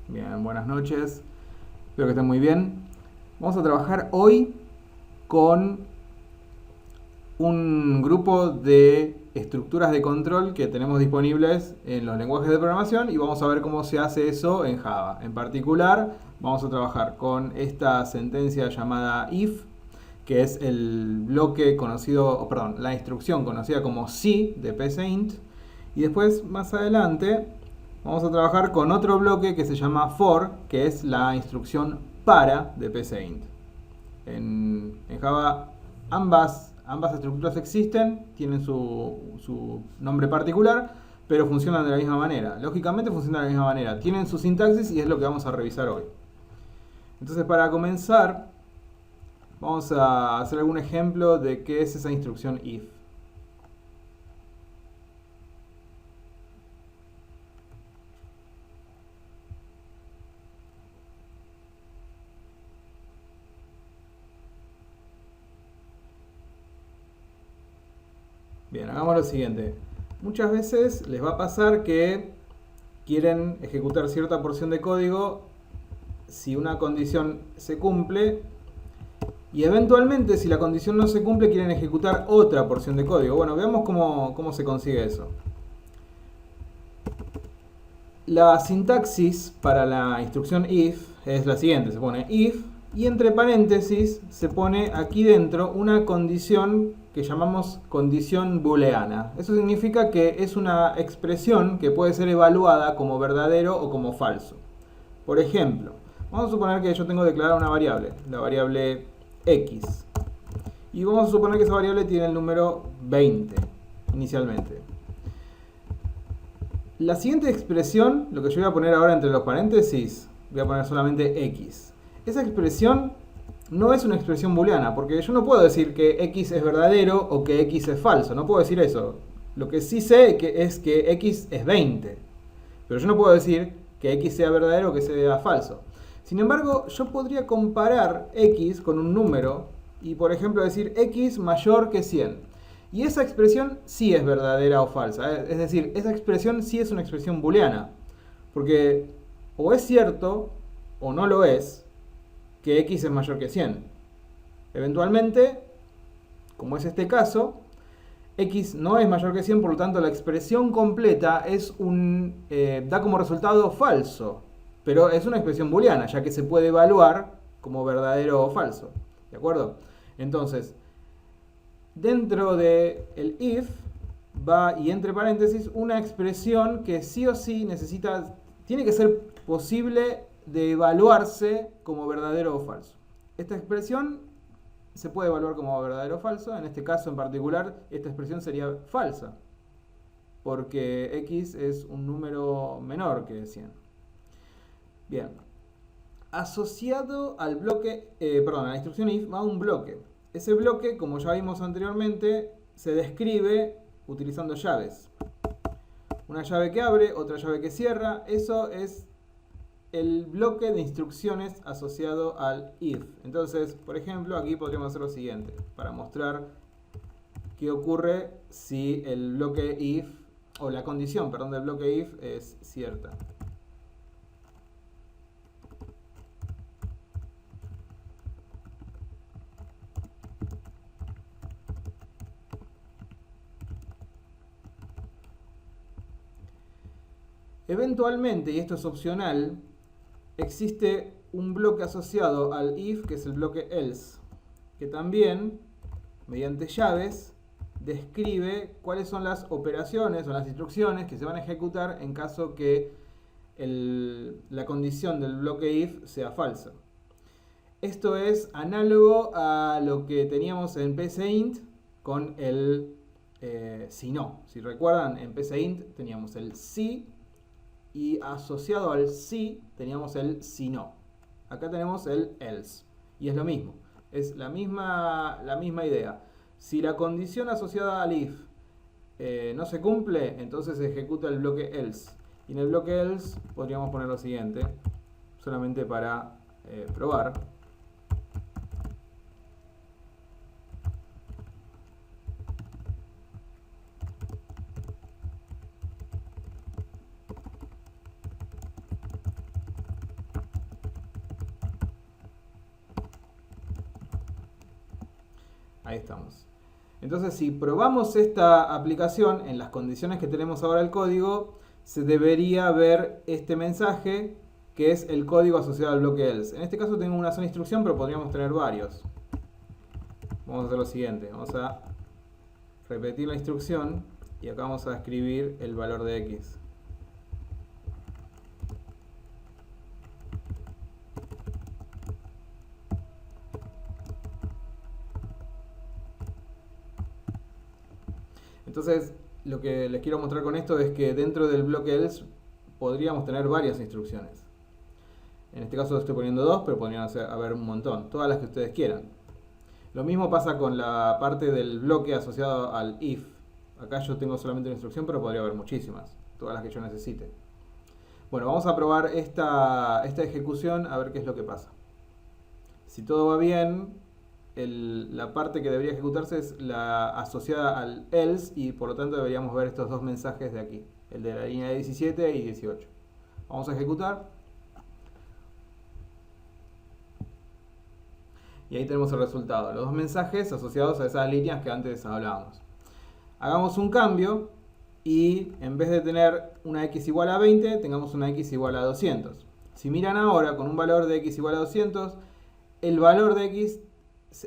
Bien, buenas noches. Espero que estén muy bien. Vamos a trabajar hoy con un grupo de estructuras de control que tenemos disponibles en los lenguajes de programación y vamos a ver cómo se hace eso en Java. En particular, vamos a trabajar con esta sentencia llamada if, que es el bloque conocido, perdón, la instrucción conocida como si de psint. Y después, más adelante, vamos a trabajar con otro bloque que se llama for, que es la instrucción para de psint. En Java ambas estructuras existen, tienen su nombre particular, pero funcionan de la misma manera. Lógicamente funcionan de la misma manera. Tienen su sintaxis y es lo que vamos a revisar hoy. Entonces, para comenzar, vamos a hacer algún ejemplo de qué es esa instrucción if. Bien, hagamos lo siguiente. Muchas veces les va a pasar que quieren ejecutar cierta porción de código si una condición se cumple y eventualmente si la condición no se cumple quieren ejecutar otra porción de código. Bueno, veamos cómo se consigue eso. La sintaxis para la instrucción if es la siguiente. Se pone if y entre paréntesis se pone aquí dentro una condición que llamamos condición booleana. Eso significa que es una expresión que puede ser evaluada como verdadero o como falso. Por ejemplo, vamos a suponer que yo tengo declarada una variable, la variable x. Y vamos a suponer que esa variable tiene el número 20 inicialmente. La siguiente expresión, lo que yo voy a poner ahora entre los paréntesis, voy a poner solamente x. Esa expresión no es una expresión booleana, porque yo no puedo decir que x es verdadero o que x es falso. No puedo decir eso. Lo que sí sé es que x es 20. Pero yo no puedo decir que x sea verdadero o que sea falso. Sin embargo, yo podría comparar x con un número y, por ejemplo, decir x mayor que 100. Y esa expresión sí es verdadera o falsa. Es decir, esa expresión sí es una expresión booleana. Porque o es cierto o no lo es que x es mayor que 100. Eventualmente, como es este caso, x no es mayor que 100, por lo tanto la expresión completa da como resultado falso. Pero es una expresión booleana, ya que se puede evaluar como verdadero o falso. ¿De acuerdo? Entonces, dentro del if va, y entre paréntesis, una expresión que sí o sí tiene que ser posible de evaluarse como verdadero o falso. Esta expresión se puede evaluar como verdadero o falso. En este caso en particular, esta expresión sería falsa, porque x es un número menor que 100. Bien. Asociado al bloque, a la instrucción if va un bloque. Ese bloque, como ya vimos anteriormente, se describe utilizando llaves. Una llave que abre, otra llave que cierra. Eso es el bloque de instrucciones asociado al if. Entonces, por ejemplo, aquí podríamos hacer lo siguiente, para mostrar qué ocurre si el bloque if, o la condición, perdón, del bloque if es cierta. Eventualmente, y esto es opcional, existe un bloque asociado al if, que es el bloque else, que también, mediante llaves, describe cuáles son las operaciones o las instrucciones que se van a ejecutar en caso que la condición del bloque if sea falsa. Esto es análogo a lo que teníamos en psint con el si no. Si recuerdan, en psint teníamos el si y asociado al si teníamos el si no. Acá tenemos el else y es lo mismo. Es la misma idea. Si la condición asociada al if no se cumple, entonces se ejecuta el bloque else. Y en el bloque else podríamos poner lo siguiente, solamente para probar. Ahí estamos. Entonces, si probamos esta aplicación en las condiciones que tenemos ahora el código, se debería ver este mensaje que es el código asociado al bloque else. En este caso tengo una sola instrucción, pero podríamos tener varios. Vamos a hacer lo siguiente. Vamos a repetir la instrucción y acá vamos a escribir el valor de x. Entonces, lo que les quiero mostrar con esto es que dentro del bloque else podríamos tener varias instrucciones. En este caso estoy poniendo 2, pero podrían haber un montón, todas las que ustedes quieran. Lo mismo pasa con la parte del bloque asociado al if. Acá yo tengo solamente una instrucción, pero podría haber muchísimas, todas las que yo necesite. Bueno, vamos a probar esta ejecución a ver qué es lo que pasa. Si todo va bien, la parte que debería ejecutarse es la asociada al else y por lo tanto deberíamos ver estos dos mensajes de aquí, el de la línea 17 y 18. Vamos a ejecutar. Y ahí tenemos el resultado, los dos mensajes asociados a esas líneas que antes hablábamos. Hagamos un cambio y en vez de tener una x igual a 20, tengamos una x igual a 200. Si miran ahora con un valor de x igual a 200, el valor de x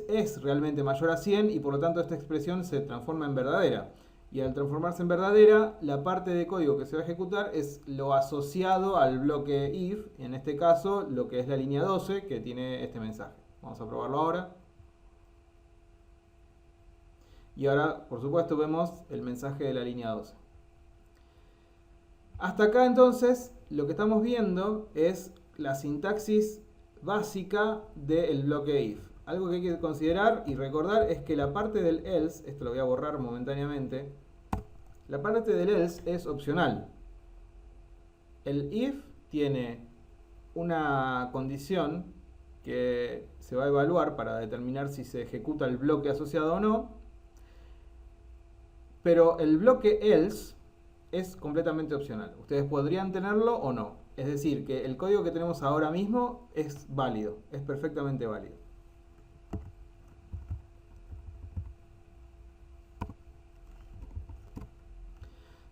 es realmente mayor a 100 y por lo tanto esta expresión se transforma en verdadera. Y al transformarse en verdadera, la parte de código que se va a ejecutar es lo asociado al bloque if, en este caso lo que es la línea 12 que tiene este mensaje. Vamos a probarlo ahora. Y ahora, por supuesto, vemos el mensaje de la línea 12. Hasta acá entonces lo que estamos viendo es la sintaxis básica del bloque if. Algo que hay que considerar y recordar es que la parte del else, esto lo voy a borrar momentáneamente, la parte del else es opcional. El if tiene una condición que se va a evaluar para determinar si se ejecuta el bloque asociado o no, pero el bloque else es completamente opcional. Ustedes podrían tenerlo o no. Es decir, que el código que tenemos ahora mismo es válido, es perfectamente válido.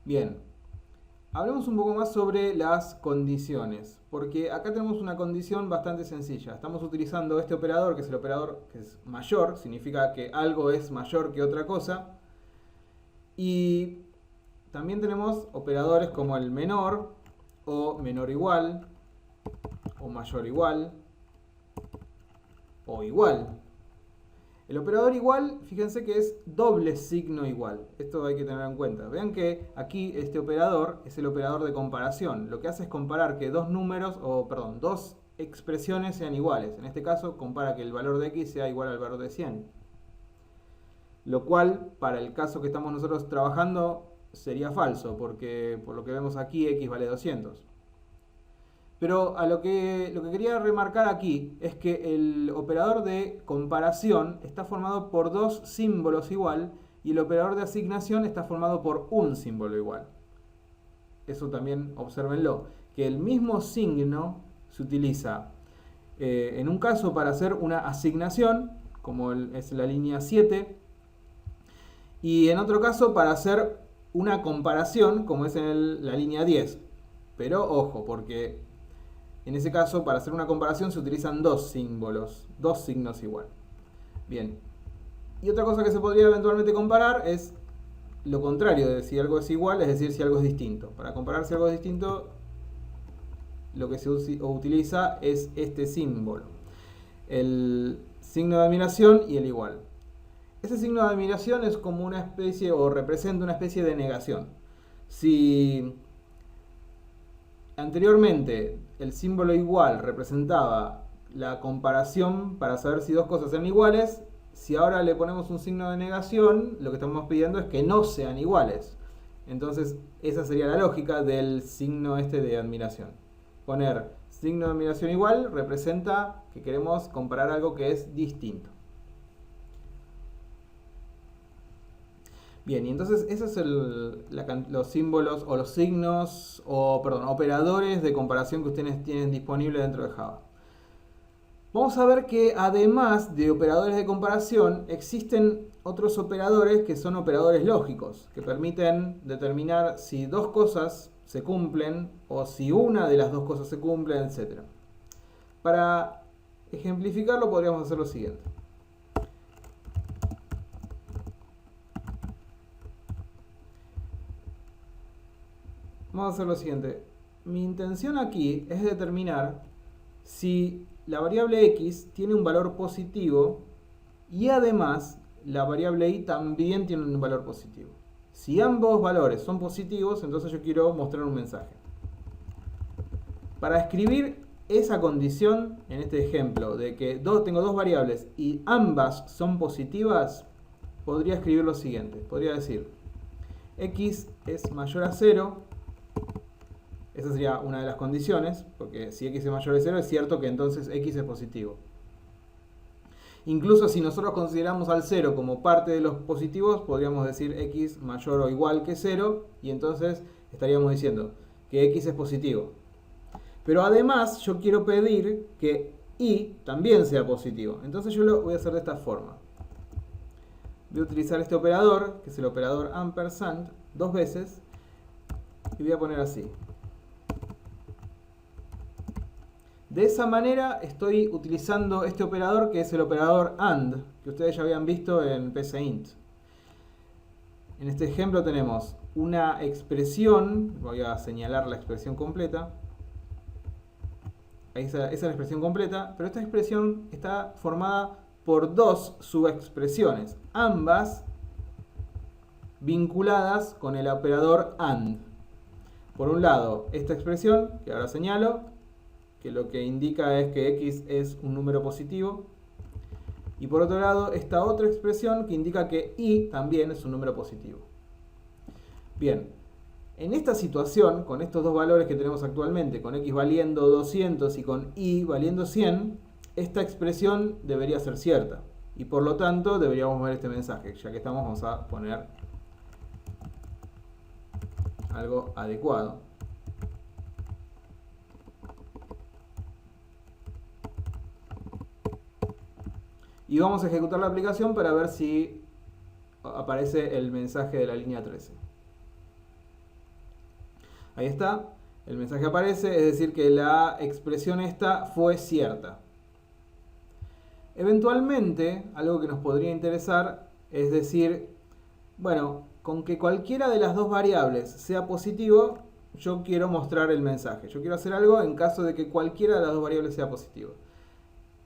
Bien, hablemos un poco más sobre las condiciones, porque acá tenemos una condición bastante sencilla. Estamos utilizando este operador, que es el operador que es mayor, significa que algo es mayor que otra cosa. Y también tenemos operadores como el menor, o menor igual, o mayor igual, o igual. El operador igual, fíjense que es doble signo igual. Esto hay que tener en cuenta. Vean que aquí este operador es el operador de comparación. Lo que hace es comparar que dos números, dos expresiones sean iguales. En este caso, compara que el valor de x sea igual al valor de 100. Lo cual, para el caso que estamos nosotros trabajando, sería falso, porque por lo que vemos aquí, x vale 200. Pero lo que quería remarcar aquí es que el operador de comparación está formado por dos símbolos igual y el operador de asignación está formado por un símbolo igual. Eso también obsérvenlo, que el mismo signo se utiliza en un caso para hacer una asignación, como es la línea 7, y en otro caso para hacer una comparación, como es en la línea 10. Pero ojo, porque en ese caso, para hacer una comparación se utilizan dos símbolos, dos signos igual. Bien. Y otra cosa que se podría eventualmente comparar es lo contrario de si algo es igual, es decir, si algo es distinto. Para comparar si algo es distinto, lo que se utiliza es este símbolo. El signo de admiración y el igual. Ese signo de admiración es como una especie, o representa una especie de negación. Si anteriormente el símbolo igual representaba la comparación para saber si dos cosas eran iguales, si ahora le ponemos un signo de negación, lo que estamos pidiendo es que no sean iguales. Entonces esa sería la lógica del signo este de admiración. Poner signo de admiración igual representa que queremos comparar algo que es distinto. Bien, y entonces esos son los símbolos o los signos, operadores de comparación que ustedes tienen disponible dentro de Java. Vamos a ver que además de operadores de comparación, existen otros operadores que son operadores lógicos, que permiten determinar si dos cosas se cumplen o si una de las dos cosas se cumple, etc. Para ejemplificarlo podríamos hacer lo siguiente. Vamos a hacer lo siguiente. Mi intención aquí es determinar si la variable x tiene un valor positivo y además la variable y también tiene un valor positivo. Si ambos valores son positivos, entonces yo quiero mostrar un mensaje. Para escribir esa condición, en este ejemplo, de que tengo dos variables y ambas son positivas, podría escribir lo siguiente. Podría decir, x es mayor a 0. Esa sería una de las condiciones, porque si x es mayor a 0 es cierto que entonces x es positivo. Incluso si nosotros consideramos al 0 como parte de los positivos, podríamos decir x mayor o igual que 0, y entonces estaríamos diciendo que x es positivo. Pero además yo quiero pedir que y también sea positivo. Entonces yo lo voy a hacer de esta forma. Voy a utilizar este operador, que es el operador ampersand, dos veces, y voy a poner así. De esa manera estoy utilizando este operador que es el operador AND, que ustedes ya habían visto en PCInt. En este ejemplo tenemos una expresión, voy a señalar la expresión completa. Esa es la expresión completa, pero esta expresión está formada por dos subexpresiones, ambas vinculadas con el operador AND. Por un lado, esta expresión, que ahora señalo, que lo que indica es que x es un número positivo. Y por otro lado, esta otra expresión que indica que y también es un número positivo. Bien, en esta situación, con estos dos valores que tenemos actualmente, con x valiendo 200 y con y valiendo 100, esta expresión debería ser cierta. Y por lo tanto, deberíamos ver este mensaje. Ya que estamos, vamos a poner algo adecuado. Y vamos a ejecutar la aplicación para ver si aparece el mensaje de la línea 13. Ahí está, el mensaje aparece, es decir que la expresión esta fue cierta. Eventualmente, algo que nos podría interesar es decir, bueno, con que cualquiera de las dos variables sea positivo, yo quiero mostrar el mensaje. Yo quiero hacer algo en caso de que cualquiera de las dos variables sea positivo.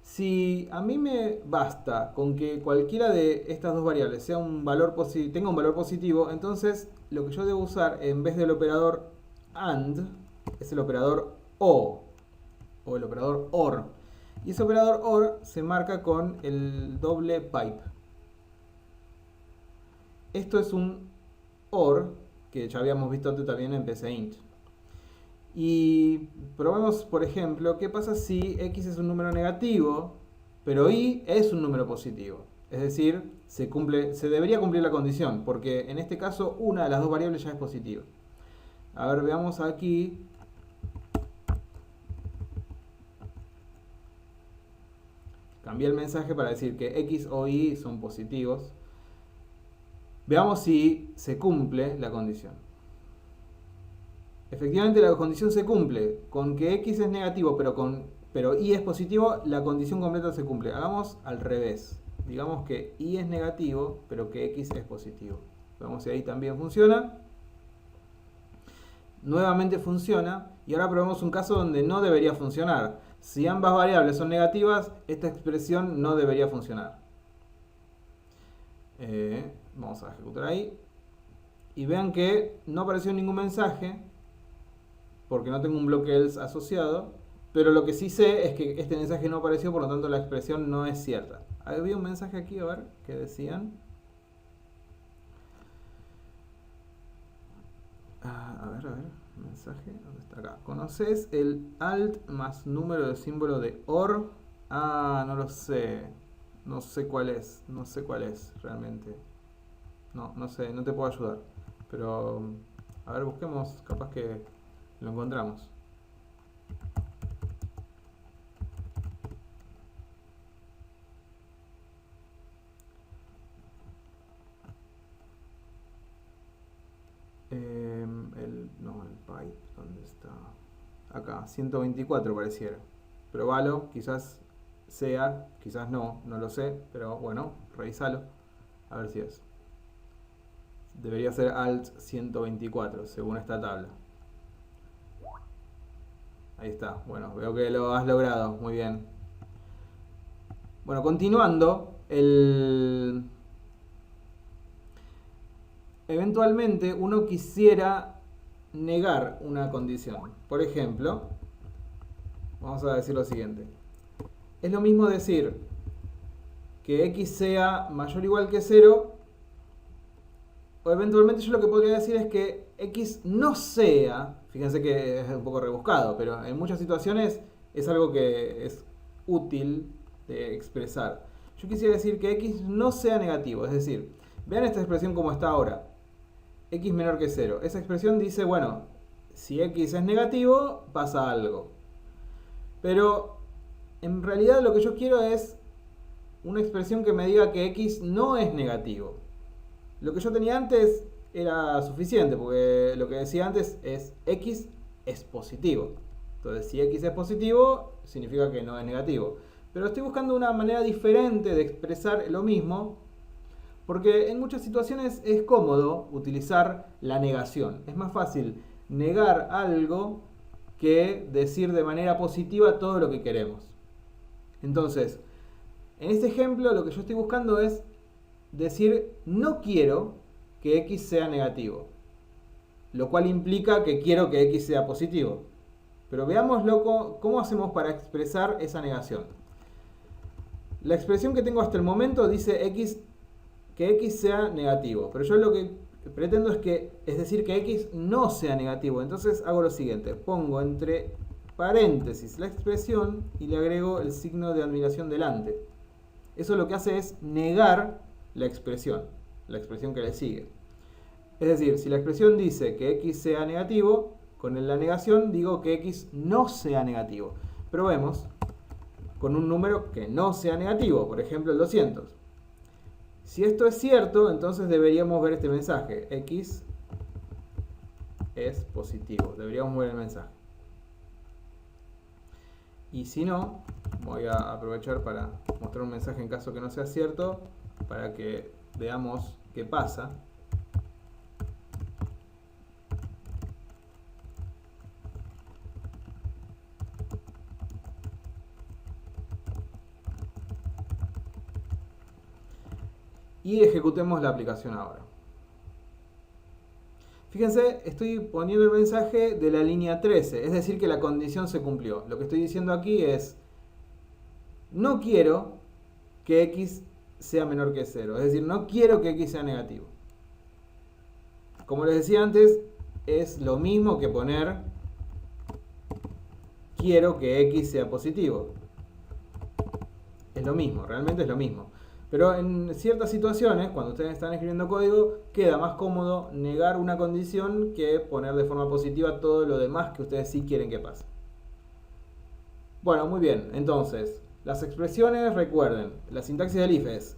Si a mí me basta con que cualquiera de estas dos variables tenga un valor positivo, entonces lo que yo debo usar en vez del operador AND es el operador o el operador OR. Y ese operador OR se marca con el doble pipe. Esto es un OR que ya habíamos visto antes también en PCInt. Y probemos, por ejemplo, qué pasa si x es un número negativo, pero y es un número positivo. Es decir, se debería cumplir la condición, porque en este caso una de las dos variables ya es positiva. A ver, veamos aquí. Cambié el mensaje para decir que x o y son positivos. Veamos si se cumple la condición. Efectivamente la condición se cumple. Con que x es negativo pero y es positivo, la condición completa se cumple. Hagamos al revés. Digamos que y es negativo, pero que x es positivo. Veamos si ahí también funciona. Nuevamente funciona. Y ahora probemos un caso donde no debería funcionar. Si ambas variables son negativas, esta expresión no debería funcionar. Vamos a ejecutar ahí. Y vean que no apareció ningún mensaje, porque no tengo un bloque else asociado, pero lo que sí sé es que este mensaje no apareció, por lo tanto la expresión no es cierta. Había un mensaje aquí, a ver, ¿qué decían? A ver, mensaje, ¿dónde está acá? ¿Conoces el alt más número de símbolo de OR? No lo sé. No sé cuál es realmente. No sé, no te puedo ayudar. Pero, a ver, busquemos, capaz que lo encontramos. acá, 124 pareciera. Probalo, quizás sea, quizás no, no lo sé, pero bueno, revísalo, a ver si es. Debería ser alt 124, según esta tabla. Ahí está, bueno, veo que lo has logrado, muy bien. Bueno, continuando, eventualmente uno quisiera negar una condición. Por ejemplo, vamos a decir lo siguiente. Es lo mismo decir que x sea mayor o igual que 0, o eventualmente yo lo que podría decir es que x no sea, fíjense que es un poco rebuscado, pero en muchas situaciones es algo que es útil de expresar. Yo quisiera decir que x no sea negativo, es decir, vean esta expresión como está ahora, x menor que 0. Esa expresión dice, bueno, si x es negativo, pasa algo. Pero en realidad lo que yo quiero es una expresión que me diga que x no es negativo. Lo que yo tenía antes era suficiente, porque lo que decía antes es x es positivo. Entonces, si x es positivo, significa que no es negativo. Pero estoy buscando una manera diferente de expresar lo mismo, porque en muchas situaciones es cómodo utilizar la negación. Es más fácil negar algo que decir de manera positiva todo lo que queremos. Entonces, en este ejemplo lo que yo estoy buscando es decir no quiero que x sea negativo, lo cual implica que quiero que x sea positivo. Pero veámoslo cómo hacemos para expresar esa negación. La expresión que tengo hasta el momento dice que x sea negativo, pero yo lo que pretendo es decir que x no sea negativo. Entonces hago lo siguiente, pongo entre paréntesis la expresión y le agrego el signo de admiración delante. Eso lo que hace es negar la expresión que le sigue. Es decir, si la expresión dice que x sea negativo, con la negación digo que x no sea negativo. Probemos con un número que no sea negativo, por ejemplo el 200. Si esto es cierto, entonces deberíamos ver este mensaje, x es positivo, deberíamos ver el mensaje. Y si no, voy a aprovechar para mostrar un mensaje en caso que no sea cierto, para que veamos qué pasa. Y ejecutemos la aplicación ahora. Fíjense, estoy poniendo el mensaje de la línea 13, es decir que la condición se cumplió. Lo que estoy diciendo aquí es, no quiero que x sea menor que 0, es decir, no quiero que x sea negativo. Como les decía antes, es lo mismo que poner quiero que x sea positivo. Es lo mismo, realmente es lo mismo. Pero en ciertas situaciones, cuando ustedes están escribiendo código, queda más cómodo negar una condición que poner de forma positiva todo lo demás que ustedes sí quieren que pase. Bueno, muy bien. Entonces, las expresiones, recuerden, la sintaxis del if es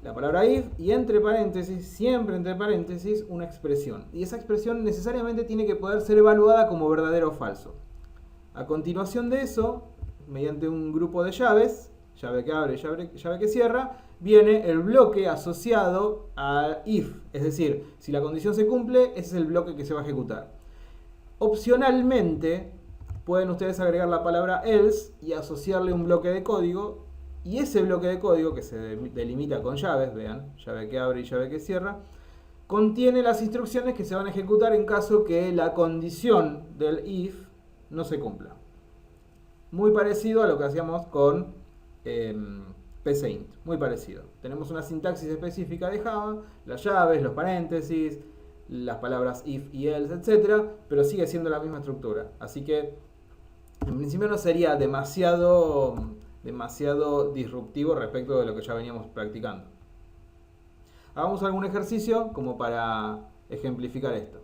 la palabra if y entre paréntesis, siempre entre paréntesis, una expresión. Y esa expresión necesariamente tiene que poder ser evaluada como verdadero o falso. A continuación de eso, mediante un grupo de llaves, llave que abre, llave que cierra, viene el bloque asociado a if. Es decir, si la condición se cumple, ese es el bloque que se va a ejecutar. Opcionalmente, pueden ustedes agregar la palabra else y asociarle un bloque de código. Y ese bloque de código, que se delimita con llaves, vean, llave que abre y llave que cierra, contiene las instrucciones que se van a ejecutar en caso que la condición del if no se cumpla. Muy parecido a lo que hacíamos con PCInt, muy parecido. Tenemos una sintaxis específica de Java, las llaves, los paréntesis, las palabras if y else, etc. Pero sigue siendo la misma estructura. Así que en principio no sería demasiado disruptivo respecto de lo que ya veníamos practicando. Hagamos algún ejercicio como para ejemplificar esto.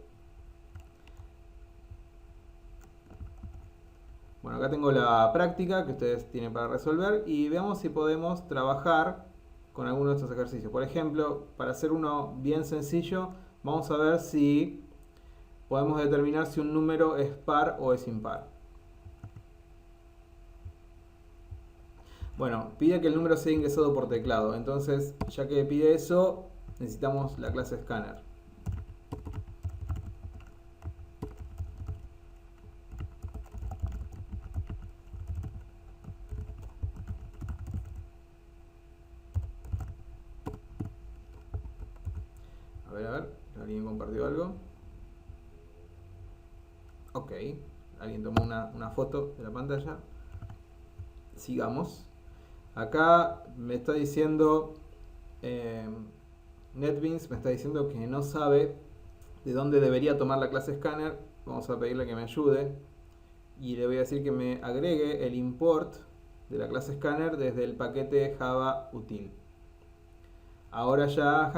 Bueno, acá tengo la práctica que ustedes tienen para resolver y veamos si podemos trabajar con alguno de estos ejercicios. Por ejemplo, para hacer uno bien sencillo, vamos a ver si podemos determinar si un número es par o es impar. Bueno, pide que el número sea ingresado por teclado. Entonces, ya que pide eso, necesitamos la clase scanner. A ver, ¿alguien compartió algo? Ok, alguien tomó una foto de la pantalla. Sigamos. Acá me está diciendo NetBeans, me está diciendo que no sabe de dónde debería tomar la clase scanner. Vamos a pedirle que me ayude y le voy a decir que me agregue el import de la clase scanner desde el paquete Java util. Ahora ya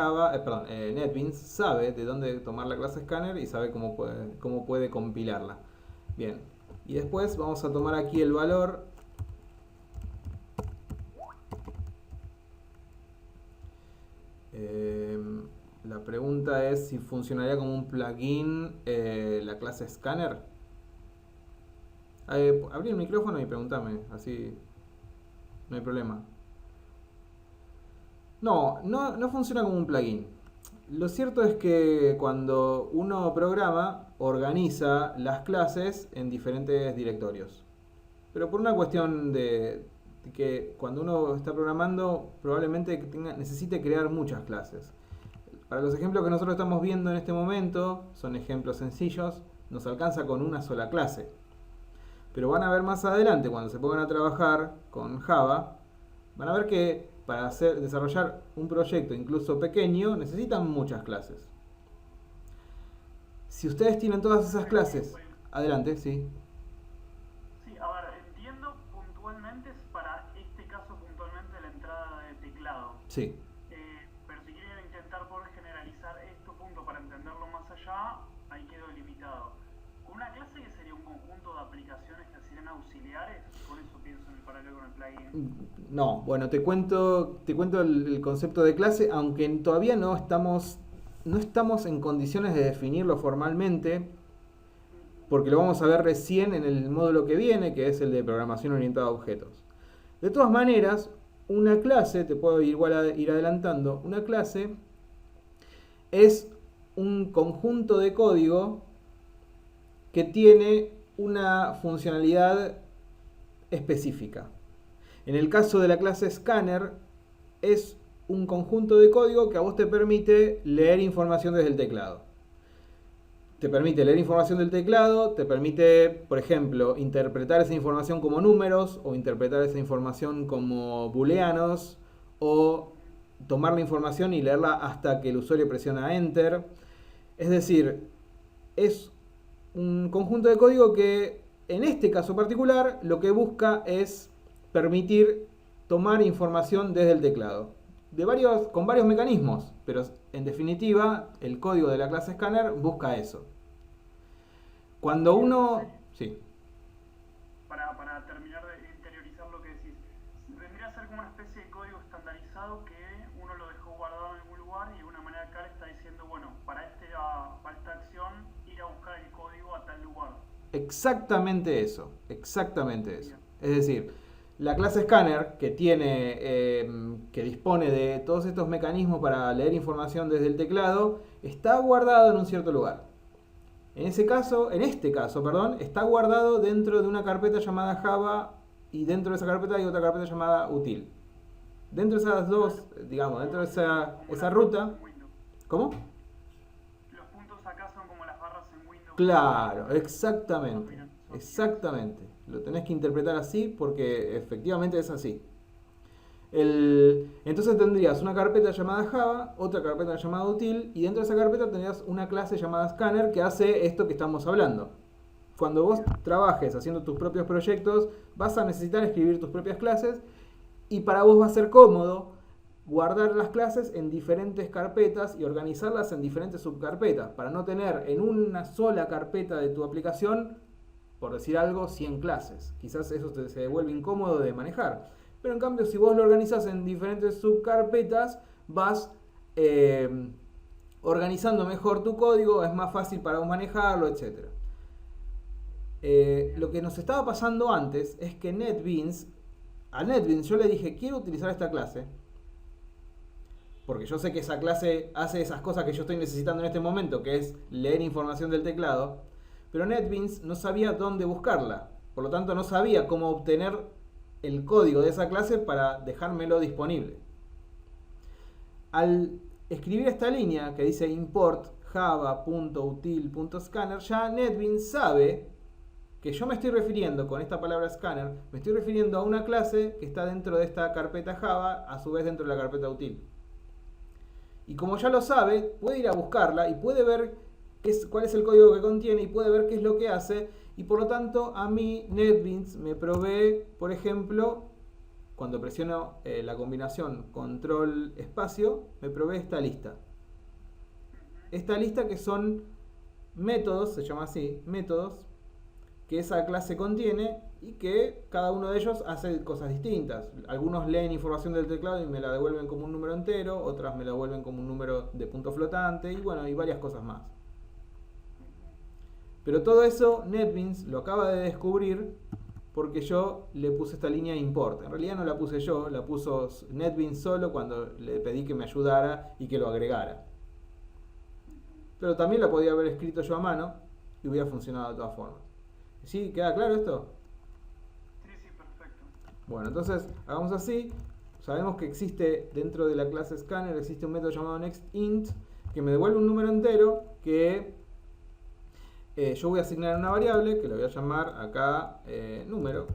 NetBeans sabe de dónde tomar la clase scanner y sabe cómo puede compilarla. Bien, y después vamos a tomar aquí el valor. La pregunta es si funcionaría como un plugin la clase scanner. Abrí el micrófono y pregúntame, así no hay problema. No funciona como un plugin. Lo cierto es que cuando uno programa, organiza las clases en diferentes directorios. Pero por una cuestión de que cuando uno está programando, probablemente necesite crear muchas clases. Para los ejemplos que nosotros estamos viendo en este momento, son ejemplos sencillos, nos alcanza con una sola clase. Pero van a ver más adelante, cuando se pongan a trabajar con Java, van a ver que para desarrollar un proyecto incluso pequeño, necesitan muchas clases. Si ustedes tienen todas esas clases, adelante, sí. Sí, a ver, entiendo puntualmente, es para este caso puntualmente la entrada de teclado. Sí. Pero si quieren intentar por generalizar esto punto para entenderlo más allá, ahí quedó limitado. Con una clase que sería un conjunto de aplicaciones que serían auxiliares, por eso pienso en el paralelo con el plugin. No, bueno, te cuento el concepto de clase, aunque todavía no estamos en condiciones de definirlo formalmente, porque lo vamos a ver recién en el módulo que viene, que es el de programación orientada a objetos. De todas maneras, una clase, te puedo ir adelantando, una clase es un conjunto de código que tiene una funcionalidad específica. En el caso de la clase scanner, es un conjunto de código que a vos te permite leer información desde el teclado. Te permite leer información del teclado, te permite, por ejemplo, interpretar esa información como números o interpretar esa información como booleanos o tomar la información y leerla hasta que el usuario presiona Enter. Es decir, es un conjunto de código que en este caso particular lo que busca es permitir tomar información desde el teclado. Con varios mecanismos, pero en definitiva el código de la clase scanner busca eso. Cuando uno... Sí. Para terminar de interiorizar lo que decís, vendría a ser como una especie de código estandarizado que uno lo dejó guardado en algún lugar y de una manera acá le está diciendo, bueno, para esta acción ir a buscar el código a tal lugar. Exactamente eso, exactamente eso. Es decir, la clase scanner que dispone de todos estos mecanismos para leer información desde el teclado, está guardado en un cierto lugar. En este caso, está guardado dentro de una carpeta llamada Java y dentro de esa carpeta hay otra carpeta llamada util. Dentro de esas dos, digamos, dentro de esa ruta... ¿Cómo? Los puntos acá son como las barras en Windows. Claro, exactamente. Lo tenés que interpretar así porque efectivamente es así. Entonces tendrías una carpeta llamada Java, otra carpeta llamada util, y dentro de esa carpeta tendrías una clase llamada scanner que hace esto que estamos hablando. Cuando vos trabajes haciendo tus propios proyectos, vas a necesitar escribir tus propias clases y para vos va a ser cómodo guardar las clases en diferentes carpetas y organizarlas en diferentes subcarpetas para no tener en una sola carpeta de tu aplicación, por decir algo, 100 clases. Quizás eso se vuelve incómodo de manejar. Pero en cambio, si vos lo organizás en diferentes subcarpetas, vas organizando mejor tu código, es más fácil para vos manejarlo, etc. Lo que nos estaba pasando antes es que NetBeans a NetBeans yo le dije, quiero utilizar esta clase, porque yo sé que esa clase hace esas cosas que yo estoy necesitando en este momento, que es leer información del teclado, pero NetBeans no sabía dónde buscarla, por lo tanto no sabía cómo obtener el código de esa clase para dejármelo disponible. Al escribir esta línea que dice import java.util.scanner, ya NetBeans sabe que yo me estoy refiriendo con esta palabra scanner, me estoy refiriendo a una clase que está dentro de esta carpeta Java, a su vez dentro de la carpeta util. Y como ya lo sabe, puede ir a buscarla y puede ver cuál es el código que contiene y puede ver qué es lo que hace. Y por lo tanto, a mí NetBeans me provee, por ejemplo, cuando presiono la combinación control espacio, me provee esta lista. Esta lista que son métodos, se llama así, métodos, que esa clase contiene y que cada uno de ellos hace cosas distintas. Algunos leen información del teclado y me la devuelven como un número entero, otras me la devuelven como un número de punto flotante y bueno, y varias cosas más. Pero todo eso NetBeans lo acaba de descubrir porque yo le puse esta línea import. En realidad no la puse yo, la puso NetBeans solo cuando le pedí que me ayudara y que lo agregara. Pero también la podía haber escrito yo a mano y hubiera funcionado de todas formas. ¿Sí? ¿Queda claro esto? Sí, sí, perfecto. Bueno, entonces hagamos así. Sabemos que existe dentro de la clase scanner, existe un método llamado nextInt que me devuelve un número entero que yo voy a asignar a una variable que le voy a llamar acá número.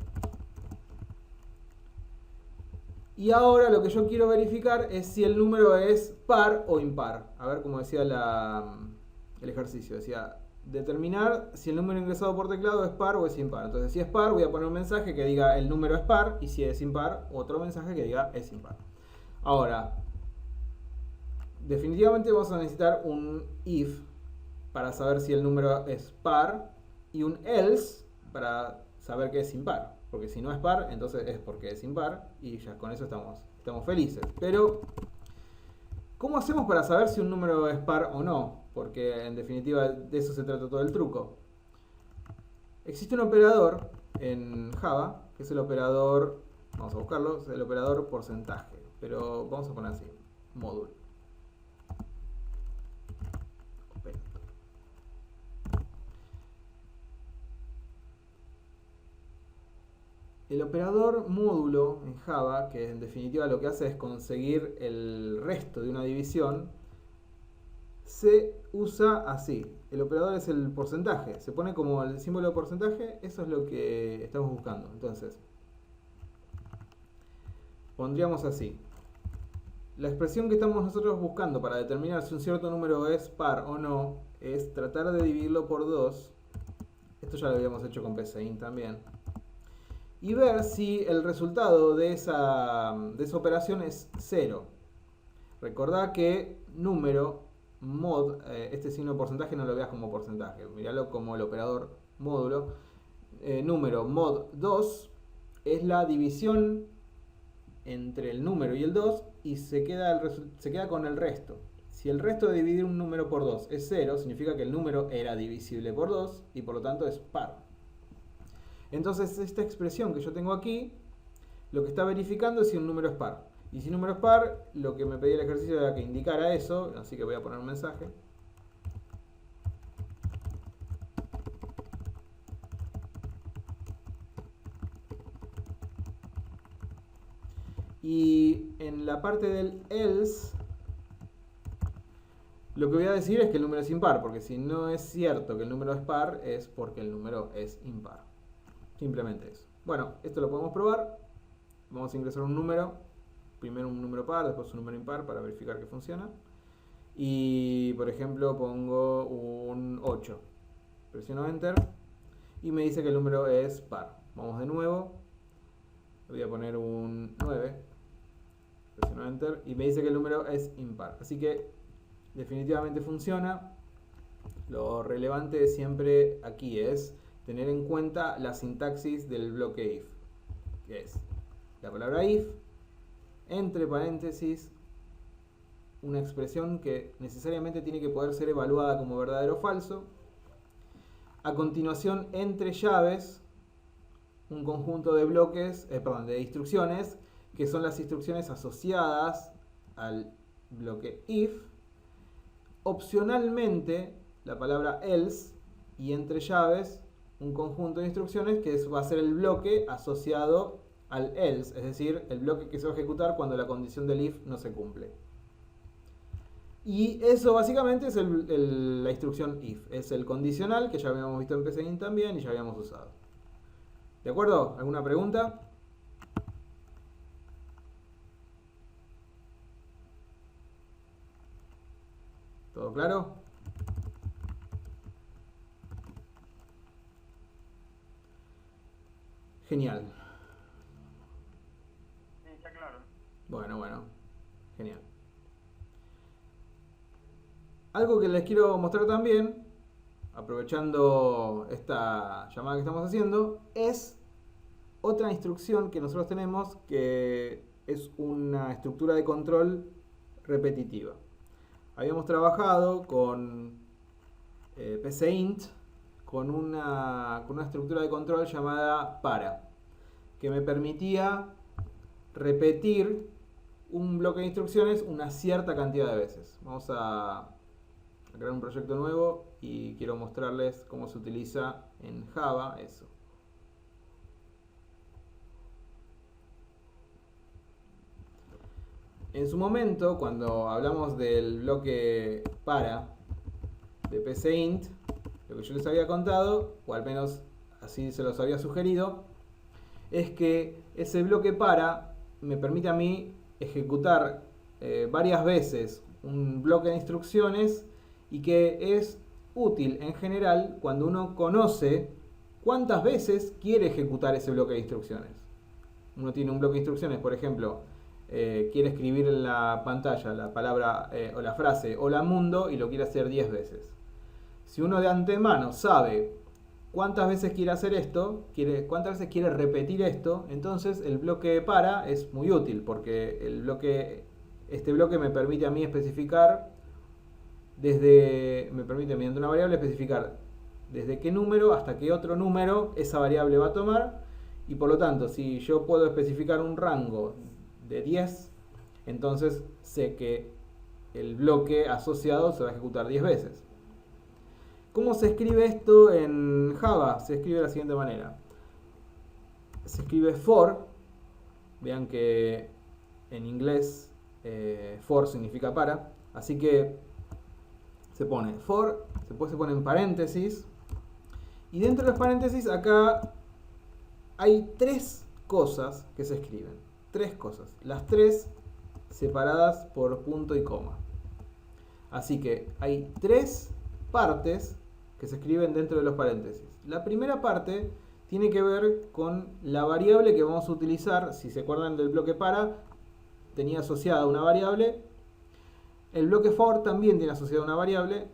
Y ahora lo que yo quiero verificar es si el número es par o impar. A ver, como decía el ejercicio, decía determinar si el número ingresado por teclado es par o es impar. Entonces, si es par, voy a poner un mensaje que diga el número es par, y si es impar, otro mensaje que diga es impar. Ahora, definitivamente vamos a necesitar un if para saber si el número es par y un else para saber que es impar. Porque si no es par, entonces es porque es impar y ya con eso estamos felices. Pero, ¿cómo hacemos para saber si un número es par o no? Porque en definitiva de eso se trata todo el truco. Existe un operador en Java, que es el operador, vamos a buscarlo, es el operador porcentaje. Pero vamos a poner así, módulo. El operador módulo en Java, que en definitiva lo que hace es conseguir el resto de una división, se usa así. El operador es el porcentaje, se pone como el símbolo de porcentaje, eso es lo que estamos buscando. Entonces, pondríamos así. La expresión que estamos nosotros buscando para determinar si un cierto número es par o no, es tratar de dividirlo por 2. Esto ya lo habíamos hecho con pcint también. Y ver si el resultado de esa operación es 0. Recordá que número mod, este signo de porcentaje no lo veas como porcentaje, míralo como el operador módulo. Número mod 2 es la división entre el número y el 2 y se queda con el resto. Si el resto de dividir un número por 2 es 0, significa que el número era divisible por 2 y por lo tanto es par. Entonces esta expresión que yo tengo aquí, lo que está verificando es si un número es par. Y si un número es par, lo que me pedía el ejercicio era que indicara eso, así que voy a poner un mensaje. Y en la parte del else, lo que voy a decir es que el número es impar, porque si no es cierto que el número es par, es porque el número es impar. Simplemente eso. Bueno, esto lo podemos probar. Vamos a ingresar un número. Primero un número par, después un número impar para verificar que funciona. Y por ejemplo pongo un 8. Presiono Enter y me dice que el número es par. Vamos de nuevo. Voy a poner un 9. Presiono Enter y me dice que el número es impar. Así que definitivamente funciona. Lo relevante siempre aquí es tener en cuenta la sintaxis del bloque if, que es la palabra if, entre paréntesis, una expresión que necesariamente tiene que poder ser evaluada como verdadero o falso, a continuación entre llaves, un conjunto de bloques, de instrucciones, que son las instrucciones asociadas al bloque if. Opcionalmente, la palabra else, y entre llaves, un conjunto de instrucciones que va a ser el bloque asociado al else, es decir, el bloque que se va a ejecutar cuando la condición del if no se cumple. Y eso básicamente es la instrucción if, es el condicional que ya habíamos visto en PCInt también y ya habíamos usado. ¿De acuerdo? ¿Alguna pregunta? ¿Todo claro? Genial. Sí, está claro. Bueno, genial. Algo que les quiero mostrar también, aprovechando esta llamada que estamos haciendo, es otra instrucción que nosotros tenemos que es una estructura de control repetitiva. Habíamos trabajado con PCInt con una estructura de control llamada para, que me permitía repetir un bloque de instrucciones una cierta cantidad de veces. Vamos a crear un proyecto nuevo y quiero mostrarles cómo se utiliza en Java eso. En su momento, cuando hablamos del bloque para de PCInt, lo que yo les había contado, o al menos así se los había sugerido, es que ese bloque para me permite a mí ejecutar varias veces un bloque de instrucciones y que es útil en general cuando uno conoce cuántas veces quiere ejecutar ese bloque de instrucciones. Uno tiene un bloque de instrucciones, por ejemplo, quiere escribir en la pantalla la palabra o la frase hola mundo y lo quiere hacer 10 veces. Si uno de antemano sabe cuántas veces quiere hacer esto, cuántas veces quiere repetir esto, entonces el bloque para es muy útil porque este bloque me permite a mí especificar me permite mediante una variable especificar desde qué número hasta qué otro número esa variable va a tomar, y por lo tanto si yo puedo especificar un rango de 10, entonces sé que el bloque asociado se va a ejecutar 10 veces. ¿Cómo se escribe esto en Java? Se escribe de la siguiente manera. Se escribe for. Vean que en inglés for significa para. Así que se pone for, después se pone en paréntesis. Y dentro de los paréntesis acá hay 3 cosas que se escriben. 3 cosas. Las 3 separadas por punto y coma. Así que hay 3 partes que se escriben dentro de los paréntesis. La primera parte tiene que ver con la variable que vamos a utilizar. Si se acuerdan del bloque para, tenía asociada una variable. El bloque for también tiene asociada una variable.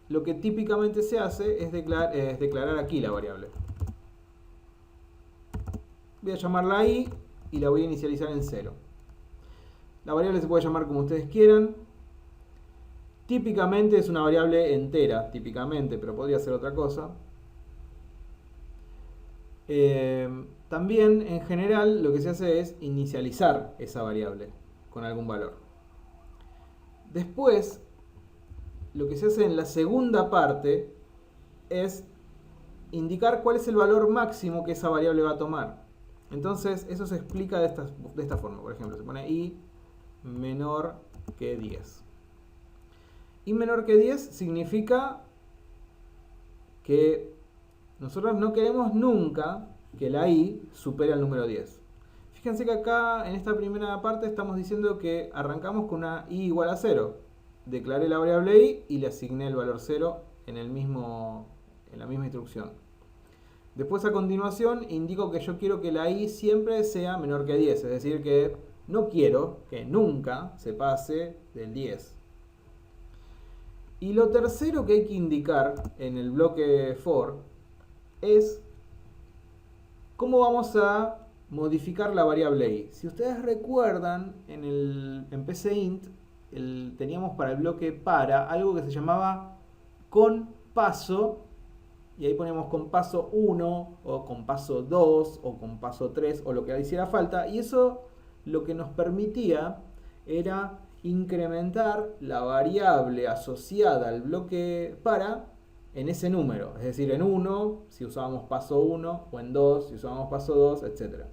Lo que típicamente se hace es declarar aquí la variable. Voy a llamarla i y la voy a inicializar en 0. La variable se puede llamar como ustedes quieran. Típicamente es una variable entera, pero podría ser otra cosa. También en general lo que se hace es inicializar esa variable con algún valor. Después, lo que se hace en la segunda parte es indicar cuál es el valor máximo que esa variable va a tomar. Entonces eso se explica de esta forma. Por ejemplo, se pone i menor que 10. I menor que 10 significa que nosotros no queremos nunca que la i supere al número 10. Fíjense que acá en esta primera parte estamos diciendo que arrancamos con una i igual a 0. Declaré la variable i y le asigné el valor 0 en la misma instrucción. Después a continuación indico que yo quiero que la i siempre sea menor que 10. Es decir, que no quiero que nunca se pase del 10. Y lo tercero que hay que indicar en el bloque for es cómo vamos a modificar la variable i. Si ustedes recuerdan, en PCInt teníamos para el bloque para algo que se llamaba con paso y ahí ponemos con paso 1 o con paso 2 o con paso 3 o lo que hiciera falta, y eso lo que nos permitía era incrementar la variable asociada al bloque para en ese número, es decir, en 1 si usábamos paso 1 o en 2 si usábamos paso 2, etc.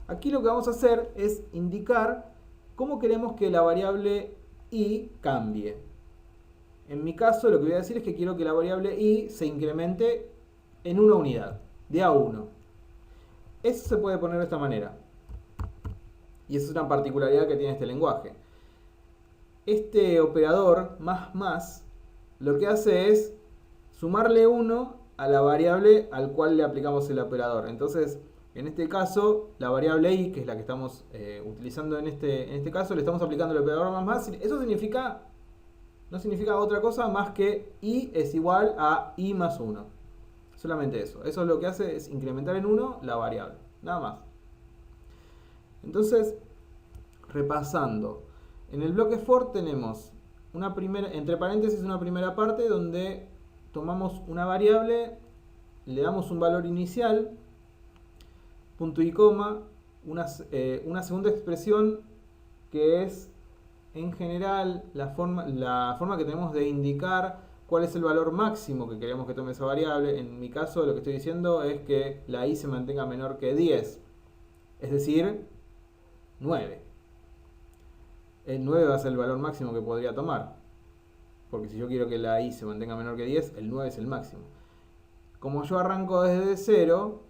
Aquí lo que vamos a hacer es indicar cómo queremos que la variable i cambie. En mi caso lo que voy a decir es que quiero que la variable i se incremente en una unidad, de a 1. Eso se puede poner de esta manera. Y esa es una particularidad que tiene este lenguaje. Este operador más lo que hace es sumarle 1 a la variable al cual le aplicamos el operador. Entonces, en este caso, la variable i, que es la que estamos utilizando en este caso, le estamos aplicando el operador más. Eso significa, no significa otra cosa más que i es igual a i más 1. Solamente eso. Eso lo que hace es incrementar en 1 la variable. Nada más. Entonces, repasando. En el bloque for tenemos una primera, entre paréntesis, una primera parte donde tomamos una variable, le damos un valor inicial, punto y coma, una segunda expresión que es en general la forma que tenemos de indicar cuál es el valor máximo que queremos que tome esa variable. En mi caso lo que estoy diciendo es que la i se mantenga menor que 10, es decir, 9. El 9 va a ser el valor máximo que podría tomar, porque si yo quiero que la i se mantenga menor que 10, el 9 es el máximo. Como yo arranco desde 0,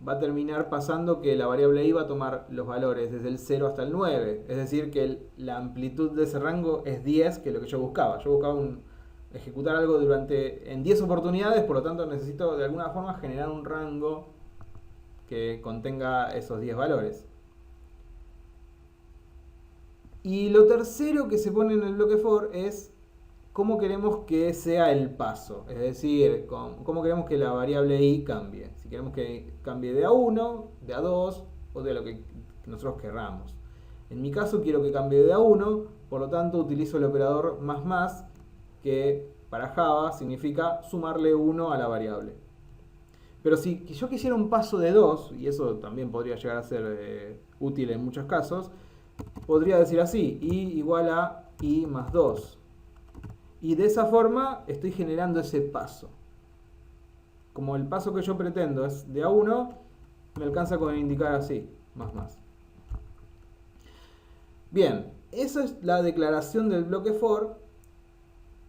va a terminar pasando que la variable i va a tomar los valores desde el 0 hasta el 9. Es decir, que la amplitud de ese rango es 10, que es lo que yo buscaba. Yo buscaba ejecutar algo en 10 oportunidades, por lo tanto necesito de alguna forma generar un rango que contenga esos 10 valores. Y lo tercero que se pone en el bloque for es cómo queremos que sea el paso, es decir, cómo queremos que la variable i cambie. Si queremos que cambie de a 1, de a 2 o de lo que nosotros querramos. En mi caso quiero que cambie de a 1, por lo tanto utilizo el operador más, que para Java significa sumarle 1 a la variable. Pero si yo quisiera un paso de 2, y eso también podría llegar a ser útil en muchos casos, podría decir así, i igual a i más 2. Y de esa forma estoy generando ese paso. Como el paso que yo pretendo es de a 1, me alcanza con indicar así, más. Bien, esa es la declaración del bloque for,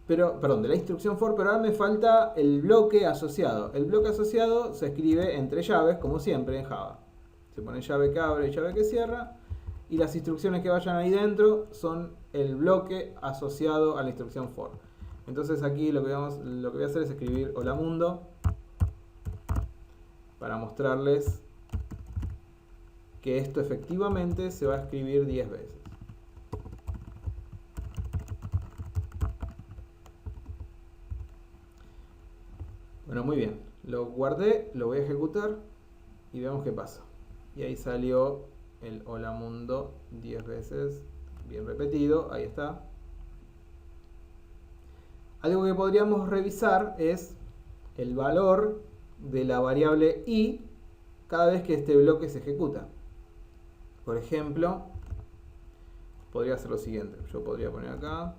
de la instrucción for, pero ahora me falta el bloque asociado. El bloque asociado se escribe entre llaves, como siempre en Java. Se pone llave que abre y llave que cierra. Y las instrucciones que vayan ahí dentro son el bloque asociado a la instrucción for. Entonces aquí lo que voy a hacer es escribir hola mundo para mostrarles que esto efectivamente se va a escribir 10 veces. Bueno, muy bien. Lo guardé, lo voy a ejecutar y veamos qué pasa. Y ahí salió el hola mundo 10 veces, bien repetido, ahí está. Algo que podríamos revisar es el valor de la variable i cada vez que este bloque se ejecuta. Por ejemplo, podría hacer lo siguiente. Yo podría poner acá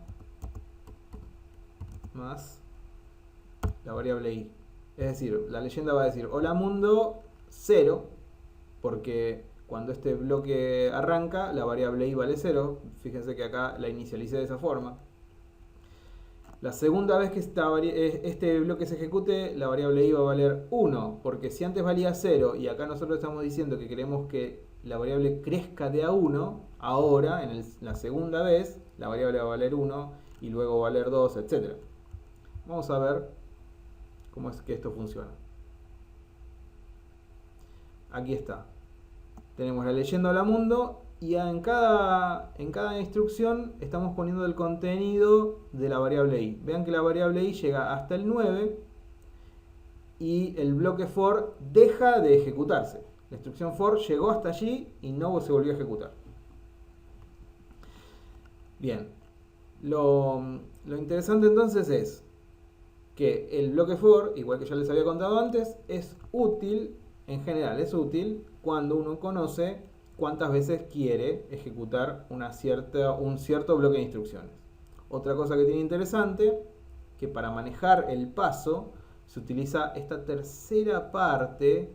más la variable i. Es decir, la leyenda va a decir hola mundo 0, porque cuando este bloque arranca, la variable i vale 0. Fíjense que acá la inicialicé de esa forma. La segunda vez que este bloque se ejecute, la variable i va a valer 1, porque si antes valía 0 y acá nosotros estamos diciendo que queremos que la variable crezca de a 1, ahora, en la segunda vez, la variable va a valer 1 y luego va a valer 2, etc. Vamos a ver cómo es que esto funciona. Aquí está. Tenemos la leyenda hola mundo y en cada instrucción estamos poniendo el contenido de la variable i. Vean que la variable i llega hasta el 9 y el bloque for deja de ejecutarse. La instrucción for llegó hasta allí y no se volvió a ejecutar. Bien, lo interesante entonces es que el bloque for, igual que ya les había contado antes, es útil, en general es útil, cuando uno conoce cuántas veces quiere ejecutar un cierto bloque de instrucciones. Otra cosa que tiene interesante, que para manejar el paso se utiliza esta tercera parte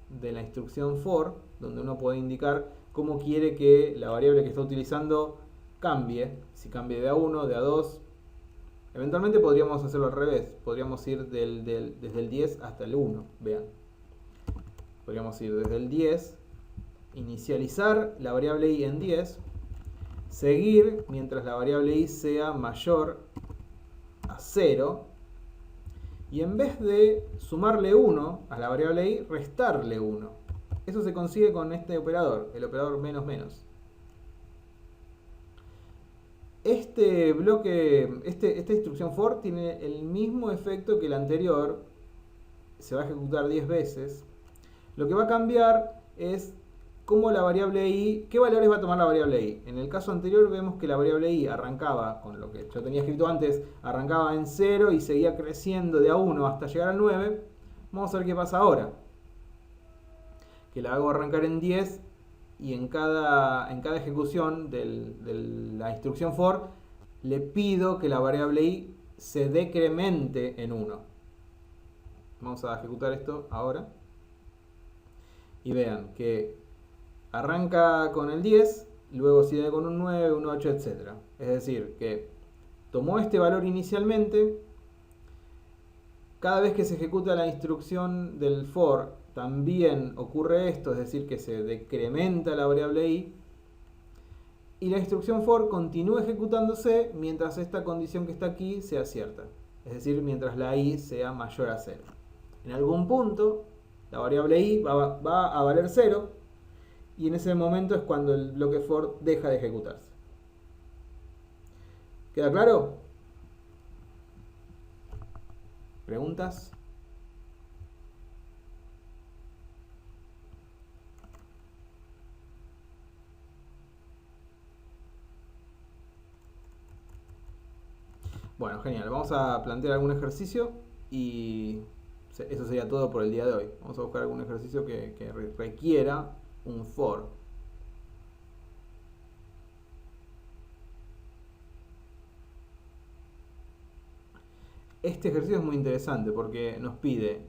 de la instrucción for, donde uno puede indicar cómo quiere que la variable que está utilizando cambie, si cambie de A1, de A2. Eventualmente podríamos hacerlo al revés, podríamos ir desde el 10 hasta el 1, vean. Podríamos ir desde el 10, inicializar la variable i en 10, seguir mientras la variable i sea mayor a 0, y en vez de sumarle 1 a la variable i, restarle 1. Eso se consigue con este operador, el operador menos menos. Este bloque, esta instrucción for tiene el mismo efecto que la anterior, se va a ejecutar 10 veces. Lo que va a cambiar es cómo la variable i, qué valores va a tomar la variable i. En el caso anterior vemos que la variable i arrancaba, con lo que yo tenía escrito antes, arrancaba en 0 y seguía creciendo de a 1 hasta llegar al 9. Vamos a ver qué pasa ahora. Que la hago arrancar en 10 y en cada ejecución de la instrucción for le pido que la variable i se decremente en 1. Vamos a ejecutar esto ahora. Y vean que arranca con el 10, luego sigue con un 9, un 8, etc. Es decir, que tomó este valor inicialmente, cada vez que se ejecuta la instrucción del for también ocurre esto, es decir, que se decrementa la variable i, y la instrucción for continúa ejecutándose mientras esta condición que está aquí sea cierta, es decir, mientras la i sea mayor a 0. En algún punto la variable i va a valer 0, y en ese momento es cuando el bloque for deja de ejecutarse. ¿Queda claro? ¿Preguntas? Bueno, genial. Vamos a plantear algún ejercicio y eso sería todo por el día de hoy. Vamos a buscar algún ejercicio que requiera un for. Este ejercicio es muy interesante porque nos pide,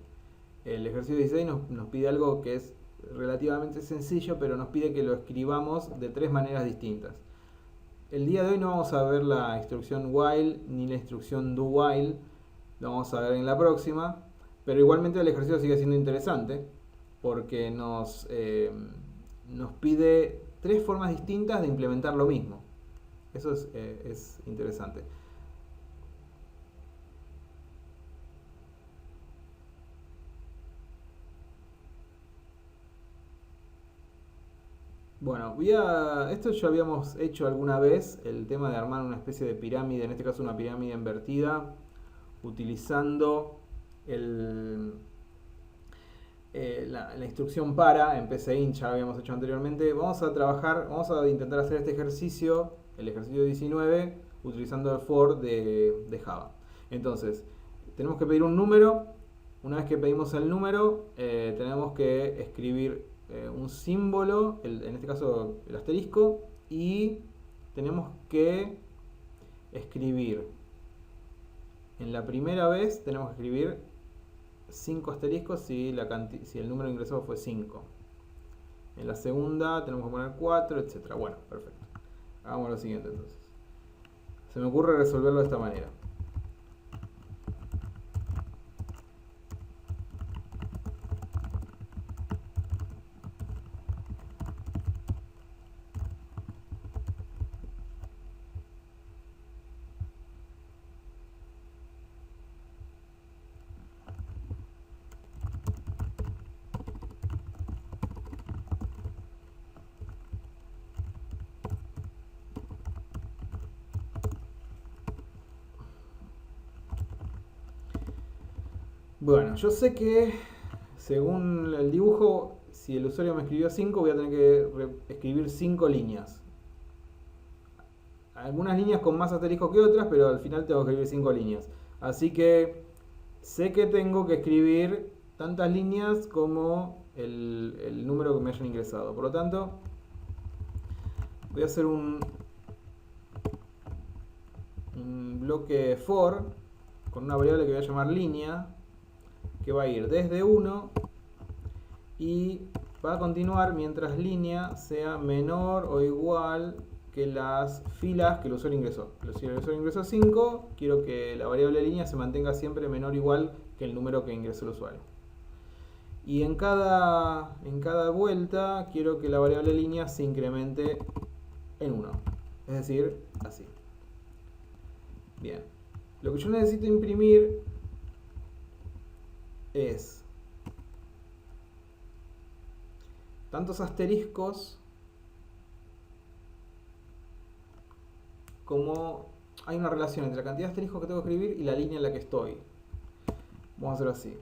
el ejercicio 16 nos pide algo que es relativamente sencillo, pero nos pide que lo escribamos de 3 maneras distintas. El día de hoy no vamos a ver la instrucción while ni la instrucción do while, lo vamos a ver en la próxima, pero igualmente el ejercicio sigue siendo interesante porque nos pide 3 formas distintas de implementar lo mismo. Eso es interesante. Bueno, esto ya habíamos hecho alguna vez, el tema de armar una especie de pirámide, en este caso una pirámide invertida, utilizando la instrucción para en PCInt, ya lo habíamos hecho anteriormente. Vamos a intentar hacer este ejercicio, el ejercicio 19, utilizando el for de Java. Entonces, tenemos que pedir un número. Una vez que pedimos el número, tenemos que escribir un símbolo, en este caso el asterisco, y tenemos que escribir, en la primera vez tenemos que escribir 5 asteriscos si el número ingresado fue 5. En la segunda tenemos que poner 4, etc. Bueno, perfecto. Hagamos lo siguiente entonces. Se me ocurre resolverlo de esta manera. Bueno, yo sé que según el dibujo, si el usuario me escribió 5, voy a tener que escribir 5 líneas. Algunas líneas con más asterisco que otras, pero al final tengo que escribir 5 líneas. Así que sé que tengo que escribir tantas líneas como el número que me hayan ingresado. Por lo tanto, voy a hacer un bloque for con una variable que voy a llamar línea, que va a ir desde 1 y va a continuar mientras línea sea menor o igual que las filas que el usuario ingresó. Si el usuario ingresó 5, quiero que la variable línea se mantenga siempre menor o igual que el número que ingresó el usuario. Y en cada vuelta quiero que la variable línea se incremente en 1. Es decir, así. Bien. Lo que yo necesito imprimir es tantos asteriscos como hay una relación entre la cantidad de asteriscos que tengo que escribir y la línea en la que estoy. Vamos a hacerlo así.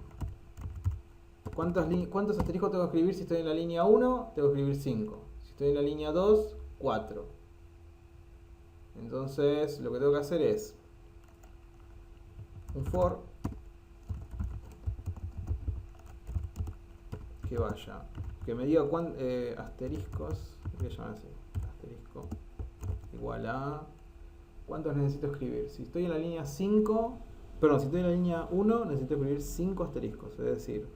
¿Cuántos asteriscos tengo que escribir si estoy en la línea 1? Tengo que escribir 5. Si estoy en la línea 2, 4. Entonces lo que tengo que hacer es un for que vaya, que me diga asteriscos, voy a llamar así, asterisco igual a cuántos necesito escribir. Si estoy en la línea 5, perdón, si estoy en la línea 1, necesito escribir 5 asteriscos, es decir,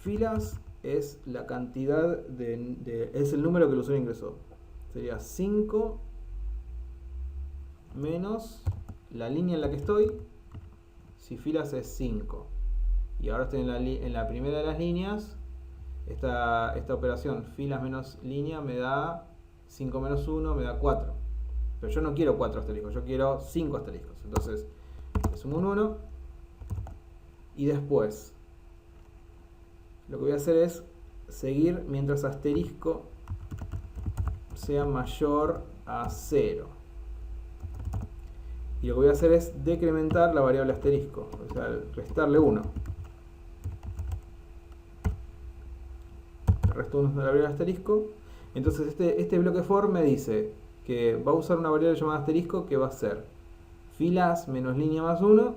filas es la cantidad es el número que el usuario ingresó. Sería 5 menos la línea en la que estoy. Si filas es 5 y ahora estoy en la primera de las líneas, esta operación filas menos línea me da 5 menos 1, me da 4. Pero yo no quiero 4 asteriscos, yo quiero 5 asteriscos. Entonces le sumo un 1 y después lo que voy a hacer es seguir mientras asterisco sea mayor a 0. Y lo que voy a hacer es decrementar la variable asterisco, o sea, restarle 1. Le resto 1 de la variable asterisco. Entonces este bloque for me dice que va a usar una variable llamada asterisco que va a ser filas menos línea más 1,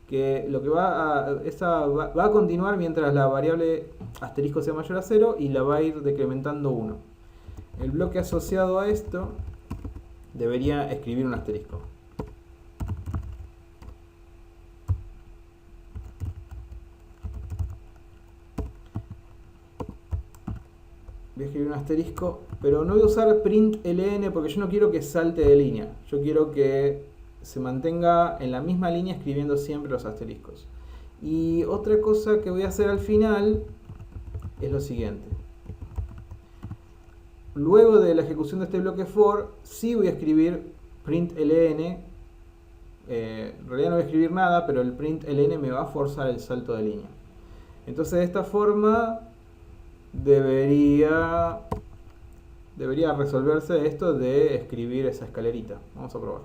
que lo que va a continuar mientras la variable asterisco sea mayor a 0 y la va a ir decrementando 1. El bloque asociado a esto debería escribir un asterisco. Voy a escribir un asterisco, pero no voy a usar print ln porque yo no quiero que salte de línea. Yo quiero que se mantenga en la misma línea escribiendo siempre los asteriscos. Y otra cosa que voy a hacer al final es lo siguiente. Luego de la ejecución de este bloque for, sí voy a escribir print ln. En realidad no voy a escribir nada, pero el print ln me va a forzar el salto de línea. Entonces de esta forma debería resolverse esto de escribir esa escalerita. Vamos a probar.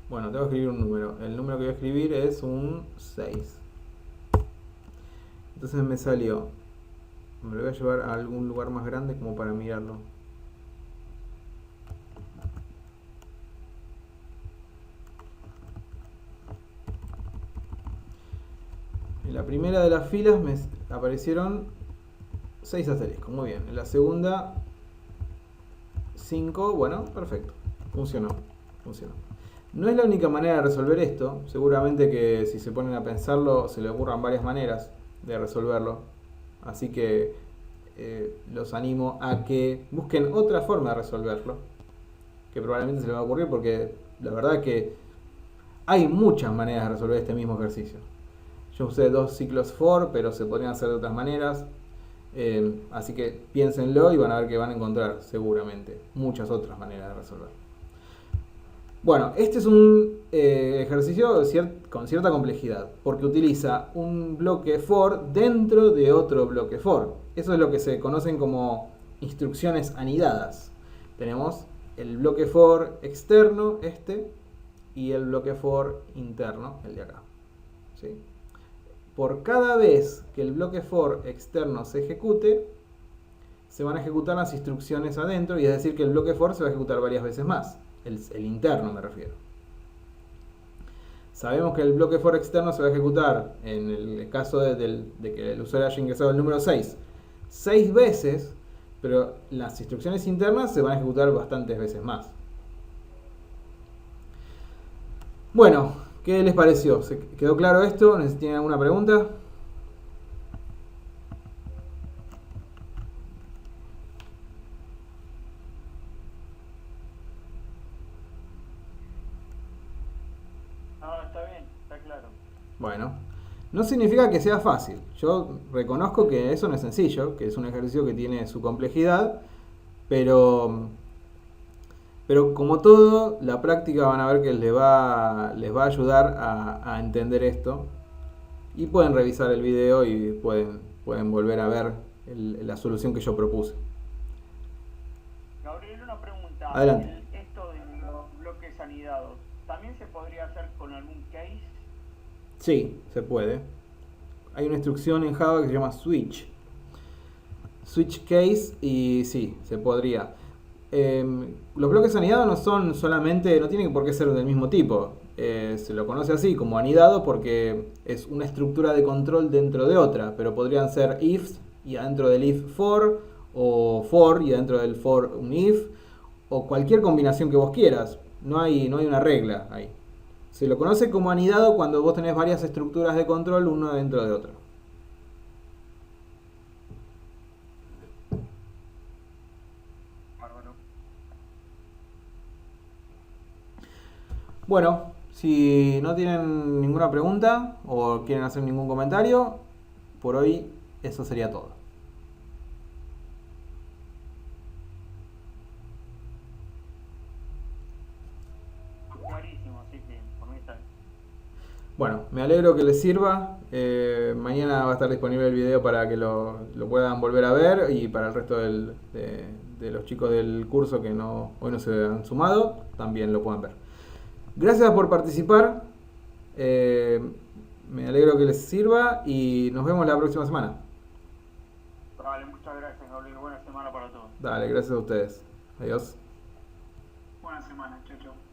Bueno, tengo que escribir un número. El número que voy a escribir es un 6. Entonces me salió. Me lo voy a llevar a algún lugar más grande como para mirarlo. En la primera de las filas me aparecieron 6 asteriscos. Muy bien. En la segunda 5. Bueno, perfecto. Funcionó. No es la única manera de resolver esto. Seguramente que si se ponen a pensarlo se le ocurran varias maneras de resolverlo. Así que los animo a que busquen otra forma de resolverlo. Que probablemente se les va a ocurrir porque la verdad que hay muchas maneras de resolver este mismo ejercicio. Yo usé 2 ciclos for, pero se podrían hacer de otras maneras. Así que piénsenlo y van a ver que van a encontrar seguramente muchas otras maneras de resolver. Bueno, este es un ejercicio con cierta complejidad, porque utiliza un bloque for dentro de otro bloque for. Eso es lo que se conocen como instrucciones anidadas. Tenemos el bloque for externo, y el bloque for interno, el de acá. ¿Sí? Por cada vez que el bloque for externo se ejecute, se van a ejecutar las instrucciones adentro, y es decir que el bloque for se va a ejecutar varias veces más, el interno me refiero. Sabemos que el bloque for externo se va a ejecutar, en el caso de que el usuario haya ingresado el número 6 veces, pero las instrucciones internas se van a ejecutar bastantes veces más. Bueno, ¿qué les pareció? ¿Se quedó claro esto? ¿Tienen alguna pregunta? No, está bien, está claro. Bueno, no significa que sea fácil. Yo reconozco que eso no es sencillo, que es un ejercicio que tiene su complejidad, pero como todo, la práctica van a ver que les va a ayudar a entender esto. Y pueden revisar el video y pueden volver a ver la solución que yo propuse. Gabriel, una pregunta. Adelante. Esto de los bloques anidados, ¿también se podría hacer con algún case? Sí, se puede. Hay una instrucción en Java que se llama switch case, y sí, se podría. Los bloques anidados no son solamente, no tienen por qué ser del mismo tipo. Se lo conoce así como anidado porque es una estructura de control dentro de otra, pero podrían ser ifs y adentro del if for, o for y adentro del for un if, o cualquier combinación que vos quieras. No hay una regla ahí. Se lo conoce como anidado cuando vos tenés varias estructuras de control una dentro de otra. Bárbaro. Bueno, si no tienen ninguna pregunta o quieren hacer ningún comentario, por hoy eso sería todo. Clarísimo, sí, por mí está bien. Bueno, me alegro que les sirva. Mañana va a estar disponible el video para que lo puedan volver a ver, y para el resto de los chicos del curso que hoy no se han sumado, también lo puedan ver. Gracias por participar. Me alegro que les sirva y nos vemos la próxima semana. Vale, muchas gracias, Gabriel. Buena semana para todos. Dale, gracias a ustedes. Adiós. Buena semana, chao, chao.